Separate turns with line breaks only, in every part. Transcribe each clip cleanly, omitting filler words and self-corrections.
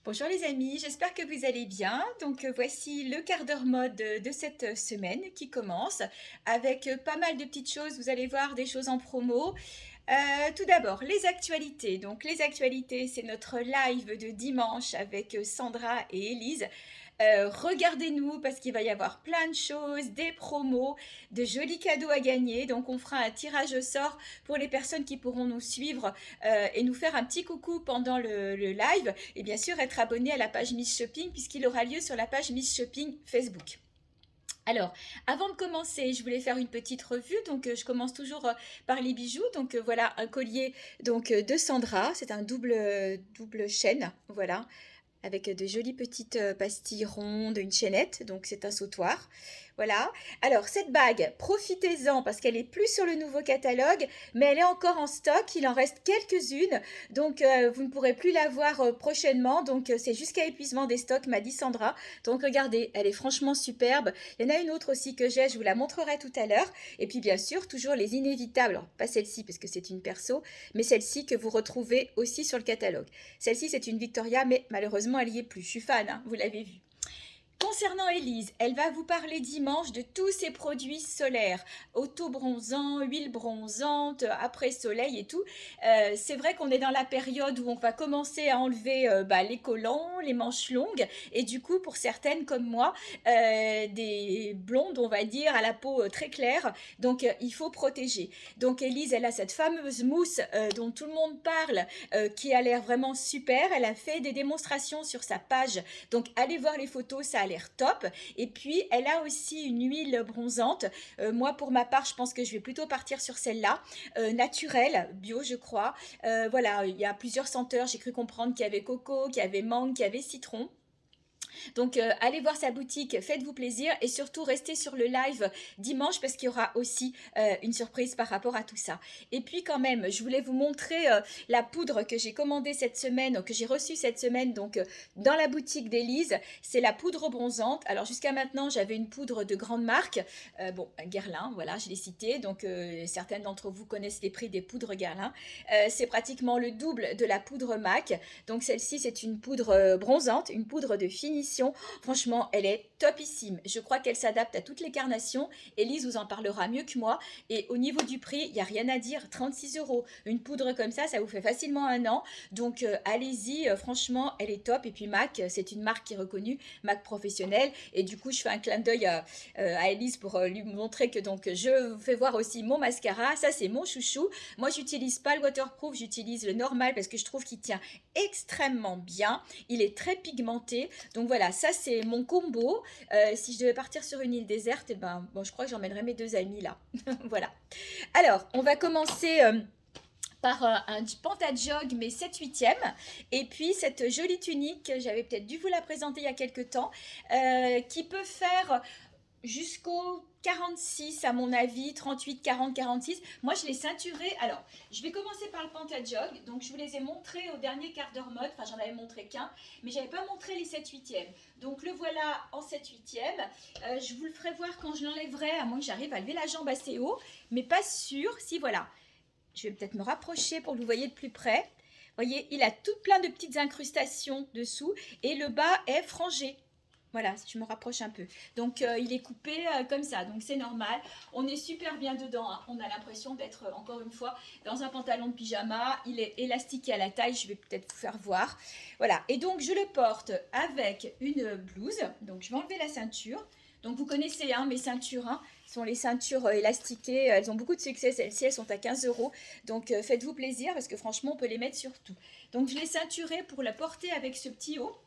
Bonjour les amis, j'espère que vous allez bien. Voici le quart d'heure mode de cette semaine qui commence avec pas mal de petites choses. Vous allez voir des choses en promo. Tout d'abord, les actualités. Donc les actualités, c'est notre live de dimanche avec Sandra et Élise. Regardez-nous parce qu'il va y avoir plein de choses, des promos, de jolis cadeaux à gagner. Donc on fera un tirage au sort pour les personnes qui pourront nous suivre et nous faire un petit coucou pendant le live. Et bien sûr être abonné à la page Miss Shopping puisqu'il aura lieu sur la page Miss Shopping Facebook. Alors, avant de commencer, je voulais faire une petite revue. Je commence toujours par les bijoux. Voilà un collier de Sandra. C'est un double chaîne. Voilà, avec de jolies petites pastilles rondes, une chaînette, donc c'est un sautoir. Voilà. Alors, cette bague, profitez-en parce qu'elle est plus sur le nouveau catalogue, mais elle est encore en stock. Il en reste quelques-unes, vous ne pourrez plus la voir prochainement. C'est jusqu'à épuisement des stocks, m'a dit Sandra. Donc, regardez, elle est franchement superbe. Il y en a une autre aussi que j'ai, je vous la montrerai tout à l'heure. Et puis, bien sûr, toujours les inévitables. Alors, pas celle-ci parce que c'est une perso, mais celle-ci que vous retrouvez aussi sur le catalogue. Celle-ci, c'est une Victoria, mais malheureusement, elle y est plus. Je suis fan, hein, vous l'avez vu. Concernant Élise, elle va vous parler dimanche de tous ses produits solaires, auto-bronzant, huile bronzante, après-soleil et tout. C'est vrai qu'on est dans la période où on va commencer à enlever les collants, les manches longues, et du coup, pour certaines comme moi, des blondes, on va dire, à la peau très claire, il faut protéger. Donc Élise, elle a cette fameuse mousse dont tout le monde parle, qui a l'air vraiment super. Elle a fait des démonstrations sur sa page, donc allez voir les photos, ça a l'air top. Et puis elle a aussi une huile bronzante. Moi pour ma part, je pense que je vais plutôt partir sur celle-là, naturelle, bio je crois. Voilà, il y a plusieurs senteurs. J'ai cru comprendre qu'il y avait coco, qu'il y avait mangue, qu'il y avait citron. Allez voir sa boutique, faites-vous plaisir et surtout restez sur le live dimanche parce qu'il y aura aussi une surprise par rapport à tout ça. Et puis quand même, je voulais vous montrer la poudre que j'ai commandée cette semaine, que j'ai reçue cette semaine dans la boutique d'Élise. C'est la poudre bronzante. Alors jusqu'à maintenant, j'avais une poudre de grande marque. Guerlain, voilà, je l'ai cité. Certaines d'entre vous connaissent les prix des poudres Guerlain. C'est pratiquement le double de la poudre MAC. Donc celle-ci, c'est une poudre bronzante, une poudre de finition. Franchement, elle est topissime. Je crois qu'elle s'adapte à toutes les carnations. Élise vous en parlera mieux que moi. Et au niveau du prix, il n'y a rien à dire. 36 euros. Une poudre comme ça vous fait facilement un an. Allez-y, franchement, elle est top. Et puis MAC, c'est une marque qui est reconnue, MAC professionnelle. Et du coup, je fais un clin d'œil à Élise pour lui montrer que je vous fais voir aussi mon mascara. Ça, c'est mon chouchou. Moi, j'utilise pas le waterproof, j'utilise le normal parce que je trouve qu'il tient extrêmement bien. Il est très pigmenté. Donc voilà, ça c'est mon combo. Si je devais partir sur une île déserte, je crois que j'emmènerais mes deux amis là. Voilà. Alors, on va commencer par un pantajog mais 7/8e et puis cette jolie tunique, j'avais peut-être dû vous la présenter il y a quelques temps, qui peut faire jusqu'au 46 à mon avis, 38, 40, 46. Moi je l'ai ceinturé. Alors je vais commencer par le pantajog. Donc je vous les ai montrés au dernier quart d'heure mode. Enfin j'en avais montré qu'un, mais j'avais pas montré les 7/8e. Donc le voilà en 7/8e. Je vous le ferai voir quand je l'enlèverai, à moins que j'arrive à lever la jambe assez haut, mais pas sûr. Si voilà, je vais peut-être me rapprocher pour que vous voyez de plus près. Vous voyez, il a tout plein de petites incrustations dessous et le bas est frangé. Voilà, si je me rapproche un peu. Il est coupé comme ça, donc c'est normal. On est super bien dedans, hein. On a l'impression d'être, encore une fois, dans un pantalon de pyjama. Il est élastiqué à la taille, je vais peut-être vous faire voir. Voilà, et donc je le porte avec une blouse. Donc je vais enlever la ceinture. Donc vous connaissez hein, mes ceintures, hein, sont les ceintures élastiquées. Elles ont beaucoup de succès, celles-ci, elles sont à 15 euros. Faites-vous plaisir parce que franchement, on peut les mettre sur tout. Donc je l'ai ceinturée pour la porter avec ce petit haut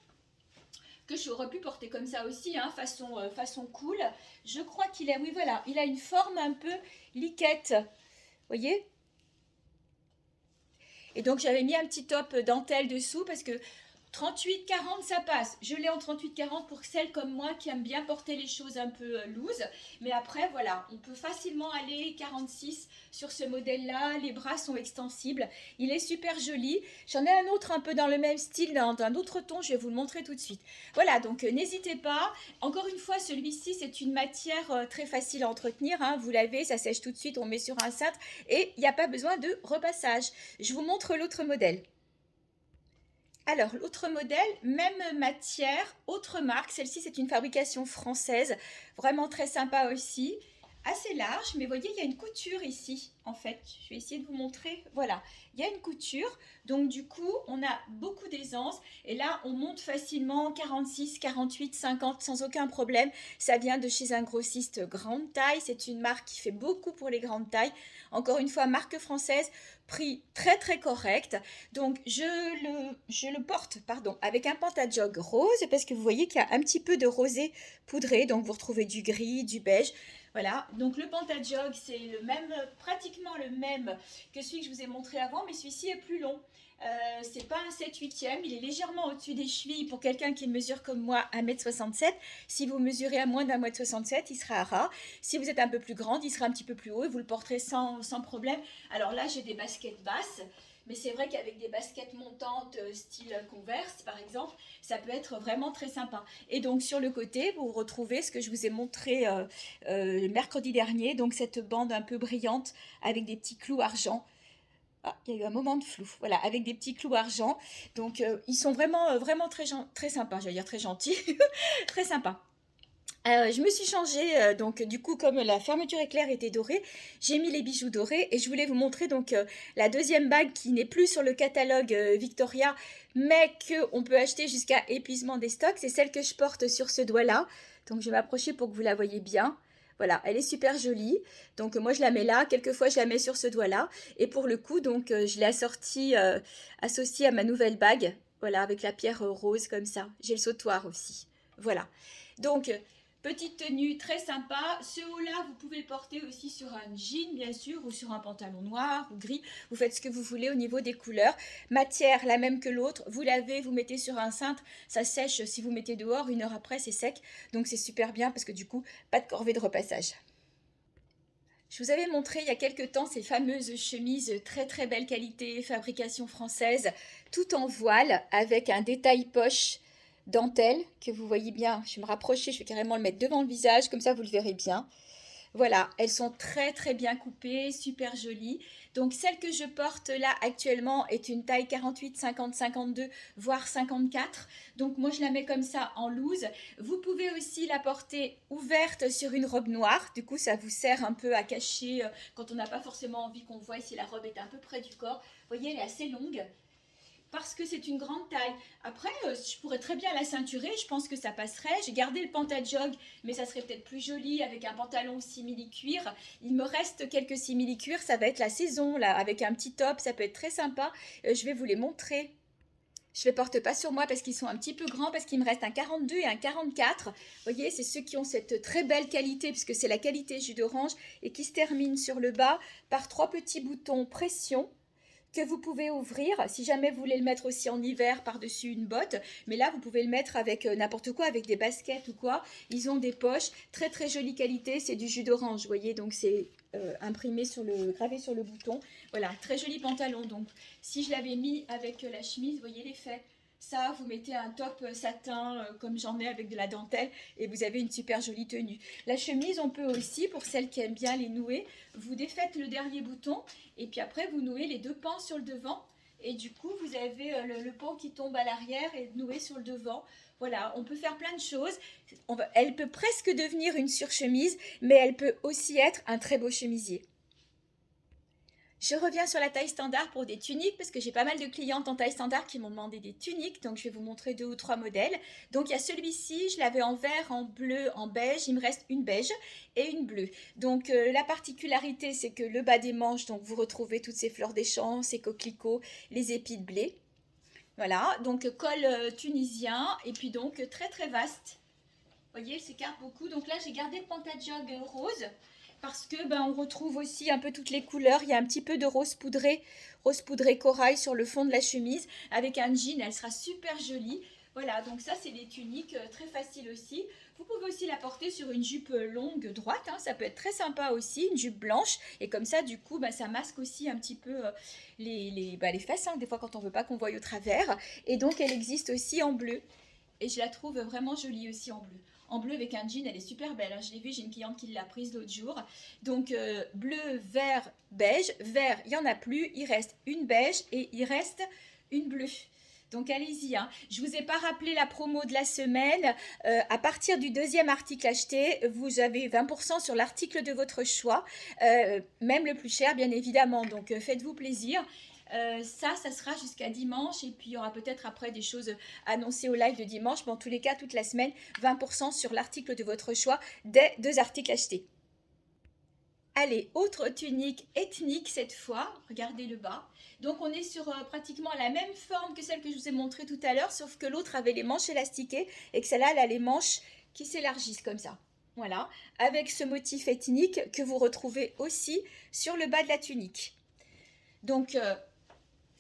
que j'aurais pu porter comme ça aussi, hein, façon cool. Je crois qu'il a, oui voilà, il a une forme un peu liquette, voyez. Et donc j'avais mis un petit top dentelle dessous parce que 38-40 ça passe. Je l'ai en 38-40 pour celles comme moi qui aiment bien porter les choses un peu loose. Mais après voilà, on peut facilement aller 46 sur ce modèle là. Les bras sont extensibles. Il est super joli. J'en ai un autre un peu dans le même style, d'un autre ton. Je vais vous le montrer tout de suite. Voilà, donc n'hésitez pas. Encore une fois, celui-ci c'est une matière très facile à entretenir, hein. Vous lavez, ça sèche tout de suite, on met sur un cintre et il n'y a pas besoin de repassage. Je vous montre l'autre modèle. Alors, l'autre modèle, même matière, autre marque. Celle-ci, c'est une fabrication française, vraiment très sympa aussi. Assez large, mais voyez, il y a une couture ici, en fait. Je vais essayer de vous montrer. Voilà, il y a une couture. Donc, du coup, on a beaucoup d'aisance. Et là, on monte facilement 46, 48, 50 sans aucun problème. Ça vient de chez un grossiste grande taille. C'est une marque qui fait beaucoup pour les grandes tailles. Encore une fois, marque française, prix très très correct. Donc je le porte pardon, avec un pantajog rose parce que vous voyez qu'il y a un petit peu de rosé poudré, donc vous retrouvez du gris, du beige. Voilà, donc le pantajog c'est le même, pratiquement le même que celui que je vous ai montré avant, mais celui-ci est plus long. C'est pas un 7/8e, il est légèrement au-dessus des chevilles pour quelqu'un qui mesure comme moi 1,67 m. Si vous mesurez à moins d'1,67 m, il sera ras. Si vous êtes un peu plus grande, il sera un petit peu plus haut et vous le porterez sans problème. Alors là, j'ai des baskets basses, mais c'est vrai qu'avec des baskets montantes style Converse par exemple, ça peut être vraiment très sympa. Et donc sur le côté, vous retrouvez ce que je vous ai montré mercredi dernier, donc cette bande un peu brillante avec des petits clous argent. Ah, il y a eu un moment de flou. Voilà, avec des petits clous argent. Donc ils sont vraiment très sympas. J'allais dire très gentils, très sympas. Je me suis changée, donc du coup comme la fermeture éclair était dorée, j'ai mis les bijoux dorés et je voulais vous montrer donc la deuxième bague qui n'est plus sur le catalogue Victoria, mais qu'on peut acheter jusqu'à épuisement des stocks. C'est celle que je porte sur ce doigt-là. Donc je vais m'approcher pour que vous la voyez bien. Voilà, elle est super jolie. Donc moi je la mets là, quelquefois je la mets sur ce doigt-là. Et pour le coup, donc je l'ai assortie, associée à ma nouvelle bague. Voilà, avec la pierre rose comme ça. J'ai le sautoir aussi. Voilà. Donc, petite tenue très sympa. Ce haut-là, vous pouvez le porter aussi sur un jean, bien sûr, ou sur un pantalon noir ou gris. Vous faites ce que vous voulez au niveau des couleurs. Matière, la même que l'autre. Vous lavez, vous mettez sur un cintre. Ça sèche si vous mettez dehors. 1 heure après, c'est sec. Donc, c'est super bien parce que du coup, pas de corvée de repassage. Je vous avais montré il y a quelques temps ces fameuses chemises très très belle qualité, fabrication française, tout en voile avec un détail poche dentelle que vous voyez bien. Je vais me rapprocher, je vais carrément le mettre devant le visage, comme ça vous le verrez bien. Voilà, elles sont très très bien coupées, super jolies. Donc celle que je porte là actuellement est une taille 48, 50, 52, voire 54. Donc moi je la mets comme ça en loose. Vous pouvez aussi la porter ouverte sur une robe noire. Du coup ça vous sert un peu à cacher quand on n'a pas forcément envie qu'on voit si la robe est un peu près du corps. Vous voyez, elle est assez longue parce que c'est une grande taille. Après, je pourrais très bien la ceinturer, je pense que ça passerait. J'ai gardé le pantajog, mais ça serait peut-être plus joli avec un pantalon simili-cuir. Il me reste quelques simili-cuir, ça va être la saison, là, avec un petit top, ça peut être très sympa. Je vais vous les montrer. Je ne les porte pas sur moi parce qu'ils sont un petit peu grands, parce qu'il me reste un 42 et un 44. Vous voyez, c'est ceux qui ont cette très belle qualité, puisque c'est la qualité jus d'orange, et qui se terminent sur le bas par 3 petits boutons pression que vous pouvez ouvrir si jamais vous voulez le mettre aussi en hiver par-dessus une botte. Mais là, vous pouvez le mettre avec n'importe quoi, avec des baskets ou quoi. Ils ont des poches, très très jolie qualité, c'est du jus d'orange, vous voyez, donc c'est imprimé gravé sur le bouton. Voilà, très joli pantalon. Donc, si je l'avais mis avec la chemise, vous voyez l'effet. Ça, vous mettez un top satin comme j'en ai avec de la dentelle et vous avez une super jolie tenue. La chemise, on peut aussi, pour celles qui aiment bien les nouer, vous défaites le dernier bouton et puis après vous nouez les 2 pans sur le devant et du coup vous avez le pan qui tombe à l'arrière et noué sur le devant. Voilà, on peut faire plein de choses. Elle peut presque devenir une surchemise, mais elle peut aussi être un très beau chemisier. Je reviens sur la taille standard pour des tuniques parce que j'ai pas mal de clientes en taille standard qui m'ont demandé des tuniques, donc je vais vous montrer 2 ou 3 modèles. Donc il y a celui-ci, je l'avais en vert, en bleu, en beige, il me reste une beige et une bleue. Donc la particularité c'est que le bas des manches, donc vous retrouvez toutes ces fleurs des champs, ces coquelicots, les épis de blé. Voilà, donc col tunisien et puis donc très très vaste. Vous voyez, elle s'écarte beaucoup. Donc là, j'ai gardé le pantajog rose parce que on retrouve aussi un peu toutes les couleurs. Il y a un petit peu de rose poudré corail sur le fond de la chemise avec un jean. Elle sera super jolie. Voilà, donc ça, c'est des tuniques très faciles aussi. Vous pouvez aussi la porter sur une jupe longue droite, hein, ça peut être très sympa aussi, une jupe blanche. Et comme ça, du coup, ça masque aussi un petit peu les fesses, hein, des fois quand on veut pas qu'on voie au travers. Et donc, elle existe aussi en bleu. Et je la trouve vraiment jolie aussi en bleu. En bleu avec un jean, elle est super belle, hein. Je l'ai vue, j'ai une cliente qui l'a prise l'autre jour. Donc bleu, vert, beige. Vert, il n'y en a plus. Il reste une beige et il reste une bleue. Donc allez-y, hein. Je ne vous ai pas rappelé la promo de la semaine. À partir du deuxième article acheté, vous avez 20% sur l'article de votre choix, même le plus cher bien évidemment. Donc faites-vous plaisir. Ça sera jusqu'à dimanche et puis il y aura peut-être après des choses annoncées au live de dimanche. Mais en tous les cas, toute la semaine, 20% sur l'article de votre choix des 2 articles achetés. Allez, autre tunique ethnique cette fois, regardez le bas. Donc on est sur pratiquement la même forme que celle que je vous ai montrée tout à l'heure, sauf que l'autre avait les manches élastiquées et que celle-là, elle a les manches qui s'élargissent comme ça. Voilà, avec ce motif ethnique que vous retrouvez aussi sur le bas de la tunique. Donc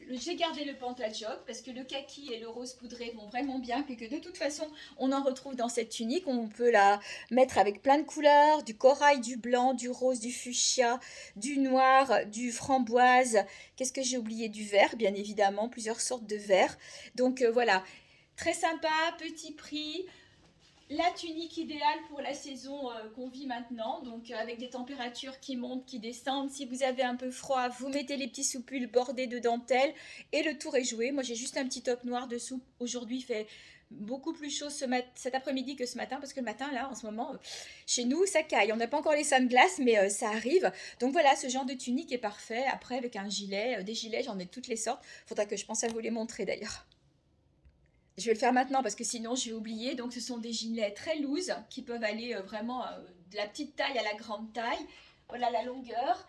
j'ai gardé le pantaljoc parce que le kaki et le rose poudré vont vraiment bien, puis que de toute façon on en retrouve dans cette tunique. On peut la mettre avec plein de couleurs, du corail, du blanc, du rose, du fuchsia, du noir, du framboise. Qu'est-ce que j'ai oublié? Du vert, bien évidemment, plusieurs sortes de vert. Donc voilà, très sympa, petit prix. La tunique idéale pour la saison qu'on vit maintenant, donc avec des températures qui montent, qui descendent. Si vous avez un peu froid, vous mettez les petits soupules bordés de dentelle et le tour est joué. Moi j'ai juste un petit top noir dessous. Aujourd'hui il fait beaucoup plus chaud cet après-midi que ce matin, parce que le matin là en ce moment chez nous ça caille. On n'a pas encore les seins de glace mais ça arrive. Donc voilà, ce genre de tunique est parfait. Après avec un gilet, des gilets j'en ai de toutes les sortes. Faudra que je pense à vous les montrer d'ailleurs. Je vais le faire maintenant parce que sinon je vais oublier. Donc ce sont des gilets très loose qui peuvent aller vraiment de la petite taille à la grande taille. Voilà la longueur.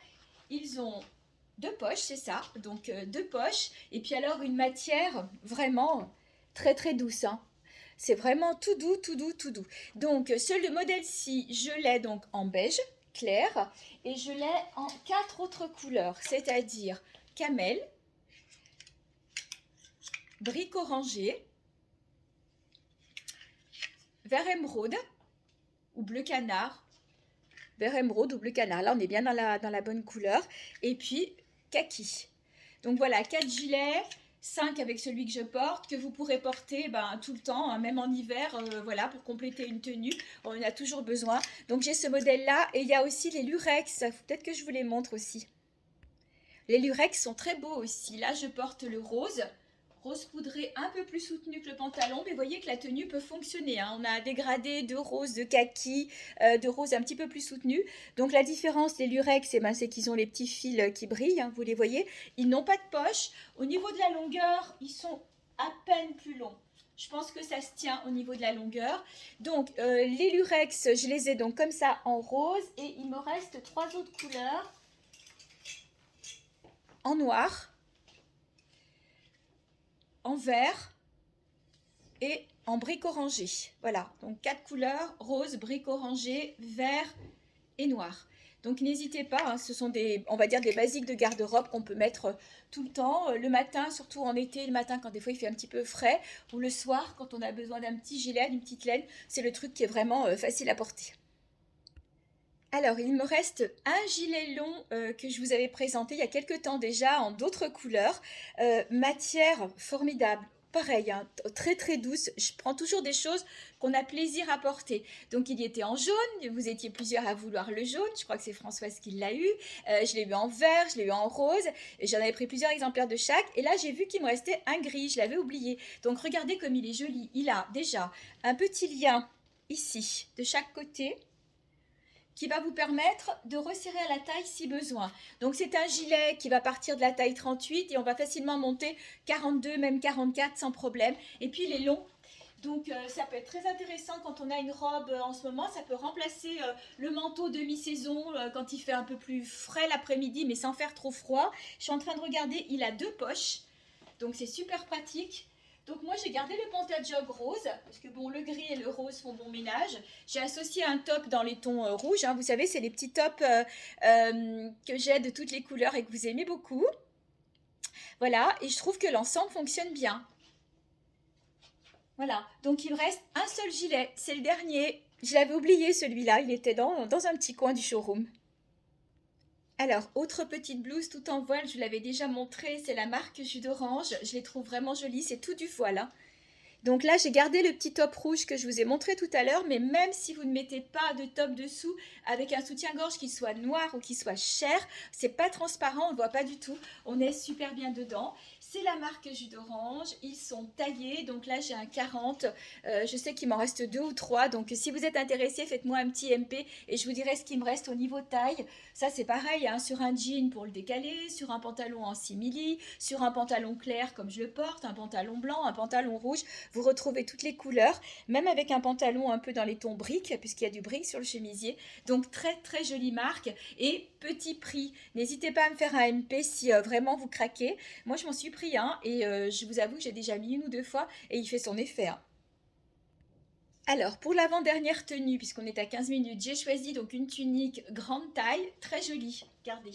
Ils ont 2 poches, c'est ça. Donc 2 poches. Et puis alors une matière vraiment très très douce, hein. C'est vraiment tout doux, tout doux, tout doux. Donc le modèle-ci, je l'ai donc en beige clair et je l'ai en 4 autres couleurs, c'est-à-dire camel, brique orangé, vert émeraude ou bleu canard. Vert émeraude ou bleu canard. Là, on est bien dans la bonne couleur. Et puis, kaki. Donc voilà, 4 gilets, 5 avec celui que je porte, que vous pourrez porter tout le temps, hein, même en hiver, voilà, pour compléter une tenue. On en a toujours besoin. Donc j'ai ce modèle-là. Et il y a aussi les lurex. Peut-être que je vous les montre aussi. Les lurex sont très beaux aussi. Là, je porte le rose. Rose poudré un peu plus soutenu que le pantalon, mais vous voyez que la tenue peut fonctionner, hein. On a dégradé de rose, de kaki, de rose un petit peu plus soutenu. Donc la différence des lurex, c'est qu'ils ont les petits fils qui brillent, hein, vous les voyez. Ils n'ont pas de poche. Au niveau de la longueur, ils sont à peine plus longs. Je pense que ça se tient au niveau de la longueur. Donc les lurex, je les ai donc comme ça en rose et il me reste 3 autres couleurs en noir, en vert et en brique orangée. Voilà, donc 4 couleurs, rose, brique orangée, vert et noir. Donc n'hésitez pas, hein, ce sont on va dire des basiques de garde-robe qu'on peut mettre tout le temps, le matin, surtout en été, le matin quand des fois il fait un petit peu frais, ou le soir quand on a besoin d'un petit gilet, d'une petite laine, c'est le truc qui est vraiment facile à porter. Alors, il me reste un gilet long que je vous avais présenté il y a quelques temps déjà en d'autres couleurs. Matière formidable. Pareil, hein, très très douce. Je prends toujours des choses qu'on a plaisir à porter. Donc il y était en jaune, vous étiez plusieurs à vouloir le jaune, je crois que c'est Françoise qui l'a eu. Je l'ai eu en vert, je l'ai eu en rose, et j'en avais pris plusieurs exemplaires de chaque. Et là j'ai vu qu'il me restait un gris, je l'avais oublié. Donc regardez comme il est joli. Il a déjà un petit lien ici de chaque côté qui va vous permettre de resserrer à la taille si besoin. Donc c'est un gilet qui va partir de la taille 38 et on va facilement monter 42, même 44 sans problème. Et puis il est long. Donc ça peut être très intéressant quand on a une robe en ce moment, ça peut remplacer le manteau de mi-saison quand il fait un peu plus frais l'après-midi mais sans faire trop froid. Je suis en train de regarder, il a 2 poches, donc c'est super pratique. Donc moi j'ai gardé le pantaljoc rose, parce que bon le gris et le rose font bon ménage. J'ai associé un top dans les tons rouges, hein. Vous savez c'est les petits tops que j'ai de toutes les couleurs et que vous aimez beaucoup. Voilà, et je trouve que l'ensemble fonctionne bien. Voilà, donc il me reste un seul gilet, c'est le dernier. Je l'avais oublié celui-là, il était dans un petit coin du showroom. Alors, autre petite blouse tout en voile, je vous l'avais déjà montré, c'est la marque Jus d'Orange. Je les trouve vraiment jolies, c'est tout du voile, hein. Donc là, j'ai gardé le petit top rouge que je vous ai montré tout à l'heure, mais même si vous ne mettez pas de top dessous, avec un soutien-gorge qui soit noir ou qui soit cher, c'est pas transparent, on ne voit pas du tout, on est super bien dedans. C'est la marque jus d'orange, ils sont taillés, donc là j'ai un 40, je sais qu'il m'en reste 2 ou 3, donc si vous êtes intéressé, faites-moi un petit MP et je vous dirai ce qui me reste au niveau taille. Ça c'est pareil, hein, sur un jean pour le décaler, sur un pantalon en simili, sur un pantalon clair comme je le porte, un pantalon blanc, un pantalon rouge, vous retrouvez toutes les couleurs, même avec un pantalon un peu dans les tons briques, puisqu'il y a du brique sur le chemisier, donc très très jolie marque et petit prix. N'hésitez pas à me faire un MP si vraiment vous craquez. Moi, je m'en suis pris un et je vous avoue que j'ai déjà mis une ou deux fois et il fait son effet, hein. Alors, pour l'avant-dernière tenue, puisqu'on est à 15 minutes, j'ai choisi donc une tunique grande taille, très jolie. Regardez.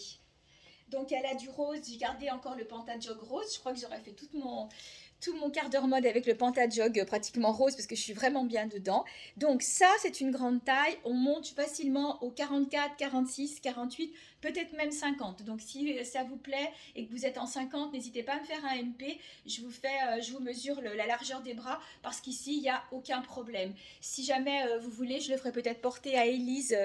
Donc, elle a du rose. J'ai gardé encore le pantajog rose. Je crois que j'aurais fait tout mon quart d'heure mode avec le pantajog pratiquement rose parce que je suis vraiment bien dedans. Donc ça, c'est une grande taille. On monte facilement au 44, 46, 48, peut-être même 50. Donc si ça vous plaît et que vous êtes en 50, n'hésitez pas à me faire un MP. Je vous mesure la largeur des bras parce qu'ici, il n'y a aucun problème. Si jamais vous voulez, je le ferai peut-être porter à Elise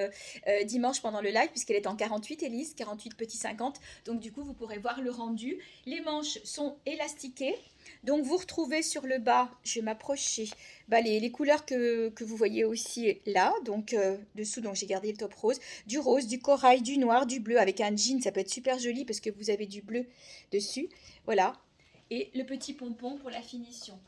dimanche pendant le live puisqu'elle est en 48, Elise, 48 petit 50. Donc du coup, vous pourrez voir le rendu. Les manches sont élastiquées. Donc vous retrouvez sur le bas, je vais m'approcher, les couleurs que vous voyez aussi là. Donc dessous, donc j'ai gardé le top rose, du corail, du noir, du bleu avec un jean. Ça peut être super joli parce que vous avez du bleu dessus. Voilà. Et le petit pompon pour la finition.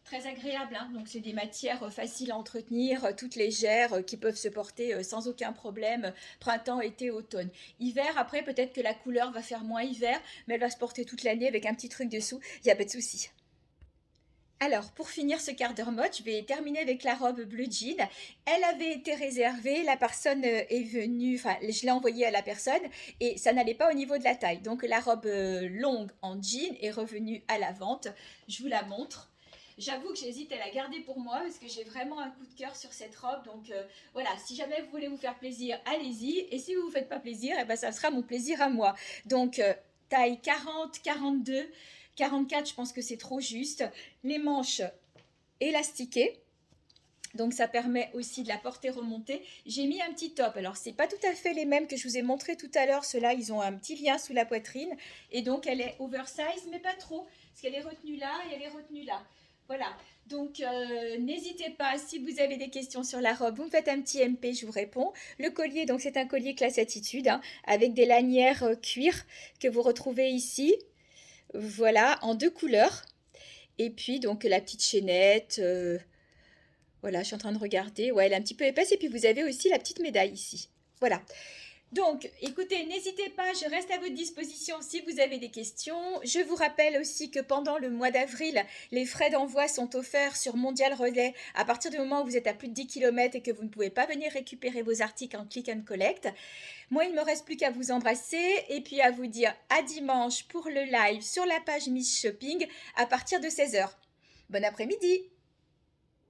Très agréable, hein. Donc c'est des matières faciles à entretenir, toutes légères, qui peuvent se porter sans aucun problème, printemps, été, automne. Hiver, après peut-être que la couleur va faire moins hiver, mais elle va se porter toute l'année avec un petit truc dessous, il n'y a pas de souci. Alors, pour finir ce quart d'heure mode, je vais terminer avec la robe bleu jean. Elle avait été réservée, la personne est venue, enfin, je l'ai envoyée à la personne et ça n'allait pas au niveau de la taille. Donc, la robe longue en jean est revenue à la vente. Je vous la montre. J'avoue que j'hésite à la garder pour moi parce que j'ai vraiment un coup de cœur sur cette robe. Donc voilà, si jamais vous voulez vous faire plaisir, allez-y. Et si vous ne vous faites pas plaisir, eh ben, ça sera mon plaisir à moi. Donc taille 40, 42, 44, je pense que c'est trop juste. Les manches élastiquées. Donc ça permet aussi de la porter remontée. J'ai mis un petit top. Alors c'est pas tout à fait les mêmes que je vous ai montré tout à l'heure. Ceux-là, ils ont un petit lien sous la poitrine. Et donc elle est oversize, mais pas trop. Parce qu'elle est retenue là et elle est retenue là. Voilà. Donc n'hésitez pas, si vous avez des questions sur la robe, vous me faites un petit MP, je vous réponds. Le collier, donc c'est un collier classe attitude, hein, avec des lanières cuir que vous retrouvez ici. Voilà, en deux couleurs. Et puis donc la petite chaînette. Voilà, je suis en train de regarder. Ouais, elle est un petit peu épaisse. Et puis vous avez aussi la petite médaille ici. Voilà. Donc, écoutez, n'hésitez pas, je reste à votre disposition si vous avez des questions. Je vous rappelle aussi que pendant le mois d'avril, les frais d'envoi sont offerts sur Mondial Relais à partir du moment où vous êtes à plus de 10 km et que vous ne pouvez pas venir récupérer vos articles en click and collect. Moi, il ne me reste plus qu'à vous embrasser et puis à vous dire à dimanche pour le live sur la page Miss Shopping à partir de 16 h. Bon après-midi!